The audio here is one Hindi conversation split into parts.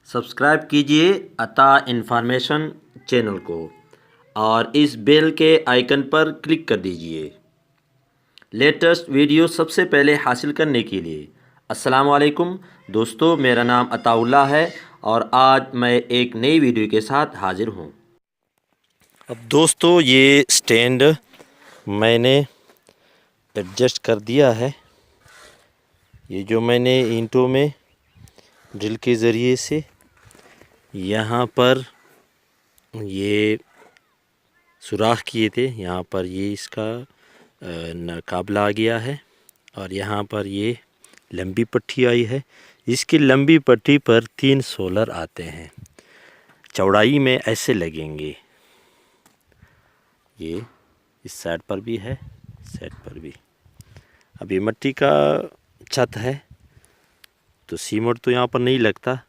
सब्सक्राइब कीजिए अता इन्फॉर्मेशन चैनल को और इस बेल के आइकन पर क्लिक कर दीजिए लेटेस्ट वीडियो सबसे पहले हासिल करने के लिए। अस्सलाम वालेकुम दोस्तों, मेरा नाम अताउल्ला है और आज मैं एक नई वीडियो के साथ हाजिर हूँ। अब दोस्तों, ये स्टैंड मैंने एडजस्ट कर दिया है। ये जो मैंने ईंटों में ड्रिल के ज़रिए से यहाँ पर ये सुराख किए थे, यहाँ पर ये इसका नाकाबला आ गया है और यहाँ पर ये लंबी पट्टी आई है। इसकी लंबी पट्टी पर 3 सोलर आते हैं, चौड़ाई में ऐसे लगेंगे। ये इस साइड पर भी है, इस साइड पर भी। अब ये मिट्टी का छत है तो सीमेंट तो यहाँ पर नहीं लगता,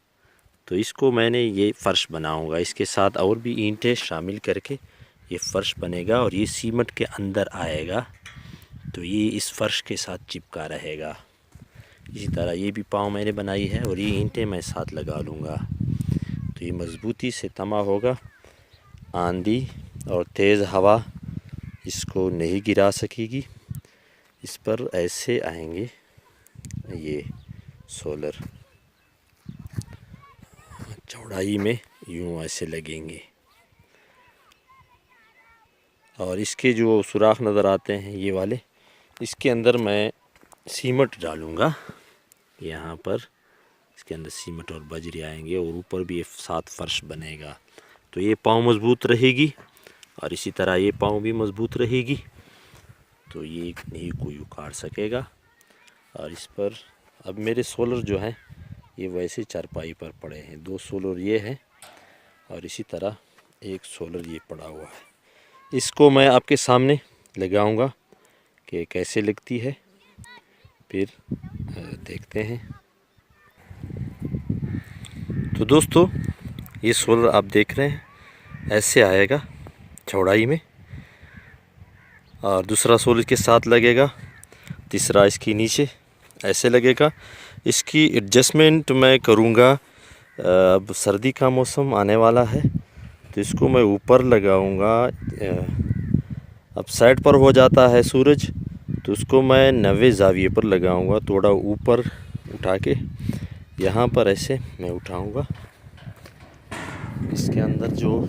तो इसको मैंने ये फ़र्श बनाऊंगा। इसके साथ और भी ईंटें शामिल करके ये फ़र्श बनेगा और ये सीमेंट के अंदर आएगा, तो ये इस फ़र्श के साथ चिपका रहेगा। इसी तरह ये भी पाँव मैंने बनाई है और ये ईंटें मैं साथ लगा लूँगा, तो ये मज़बूती से तमा होगा। आंधी और तेज़ हवा इसको नहीं गिरा सकेगी। इस पर ऐसे आएंगे ये सोलर, चौड़ाई में यूँ ऐसे लगेंगे और इसके जो सुराख नज़र आते हैं ये वाले, इसके अंदर मैं सीमेंट डालूँगा। यहाँ पर इसके अंदर सीमेंट और बजरी आएंगे और ऊपर भी साथ फर्श बनेगा, तो ये पाँव मज़बूत रहेगी और इसी तरह ये पाँव भी मज़बूत रहेगी, तो ये नहीं कोई उखाड़ सकेगा। और इस पर अब मेरे सोलर जो हैं ये वैसे चारपाई पर पड़े हैं। 2 सोलर ये हैं और इसी तरह एक सोलर ये पड़ा हुआ है। इसको मैं आपके सामने लगाऊंगा कि कैसे लगती है, फिर देखते हैं। तो दोस्तों, ये सोलर आप देख रहे हैं ऐसे आएगा चौड़ाई में, और दूसरा सोलर के साथ लगेगा, तीसरा इसकी नीचे ऐसे लगेगा। इसकी एडजस्टमेंट मैं करूँगा। अब सर्दी का मौसम आने वाला है तो इसको मैं ऊपर लगाऊंगा। अब साइड पर हो जाता है सूरज, तो उसको मैं 90 ज़ाविये पर लगाऊंगा। थोड़ा ऊपर उठा के यहाँ पर ऐसे मैं उठाऊंगा। इसके अंदर जो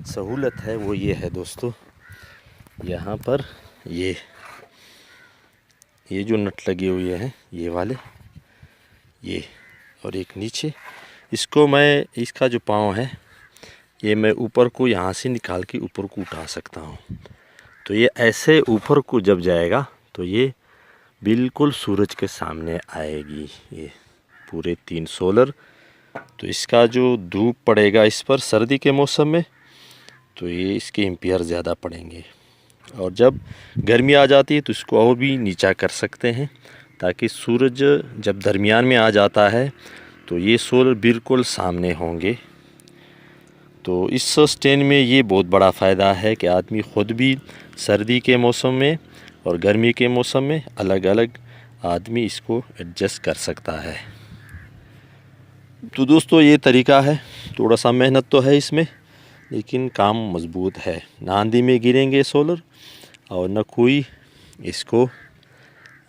सहूलत है वो ये है दोस्तों, यहाँ पर ये जो नट लगे हुए हैं ये वाले, ये और एक नीचे, इसको मैं इसका जो पाँव है ये मैं ऊपर को यहाँ से निकाल के ऊपर को उठा सकता हूँ। तो ये ऐसे ऊपर को जब जाएगा तो ये बिल्कुल सूरज के सामने आएगी, ये पूरे 3 सोलर। तो इसका जो धूप पड़ेगा इस पर सर्दी के मौसम में, तो ये इसके एम्पियर ज़्यादा पड़ेंगे, और जब गर्मी आ जाती है तो इसको और भी नीचा कर सकते हैं, ताकि सूरज जब दरमियान में आ जाता है तो ये सोलर बिल्कुल सामने होंगे। तो इस स्टैंड में ये बहुत बड़ा फ़ायदा है कि आदमी ख़ुद भी सर्दी के मौसम में और गर्मी के मौसम में अलग अलग आदमी इसको एडजस्ट कर सकता है। तो दोस्तों, ये तरीका है, थोड़ा सा मेहनत तो है इसमें, लेकिन काम मज़बूत है। ना आंधी में गिरेंगे सोलर और न कोई इसको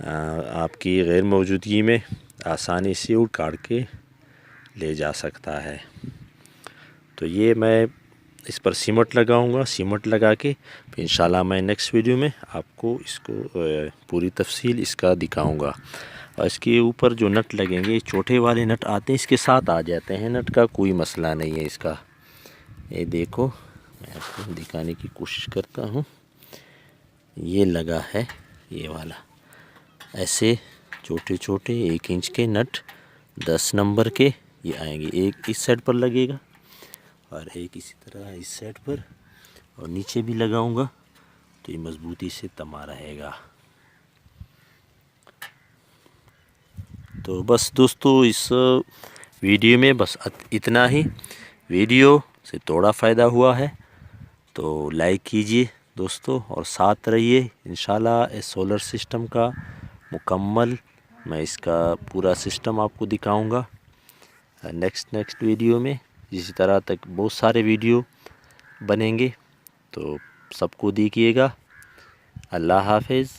आपकी गैर मौजूदगी में आसानी से उखाड़ के ले जा सकता है। तो ये मैं इस पर सीमेंट लगाऊंगा। सीमेंट लगा के फिर इंशाल्लाह मैं नेक्स्ट वीडियो में आपको इसको पूरी तफसील इसका दिखाऊंगा। और इसके ऊपर जो नट लगेंगे, छोटे वाले नट आते हैं, इसके साथ आ जाते हैं, नट का कोई मसला नहीं है इसका। ये देखो, मैं आपको दिखाने की कोशिश करता हूँ। ये लगा है ये वाला, ऐसे छोटे छोटे 1 इंच के नट 10 नंबर के ये आएंगे। एक इस साइड पर लगेगा और एक इसी तरह इस साइड पर, और नीचे भी लगाऊंगा तो ये मज़बूती से तमा रहेगा। तो बस दोस्तों, इस वीडियो में बस इतना ही। वीडियो से थोड़ा फ़ायदा हुआ है तो लाइक कीजिए दोस्तों, और साथ रहिए। इंशाल्लाह इस सोलर सिस्टम का मुकम्मल मैं इसका पूरा सिस्टम आपको दिखाऊंगा। नेक्स्ट वीडियो में इसी तरह तक बहुत सारे वीडियो बनेंगे, तो सबको देखिएगा। अल्लाह हाफिज़।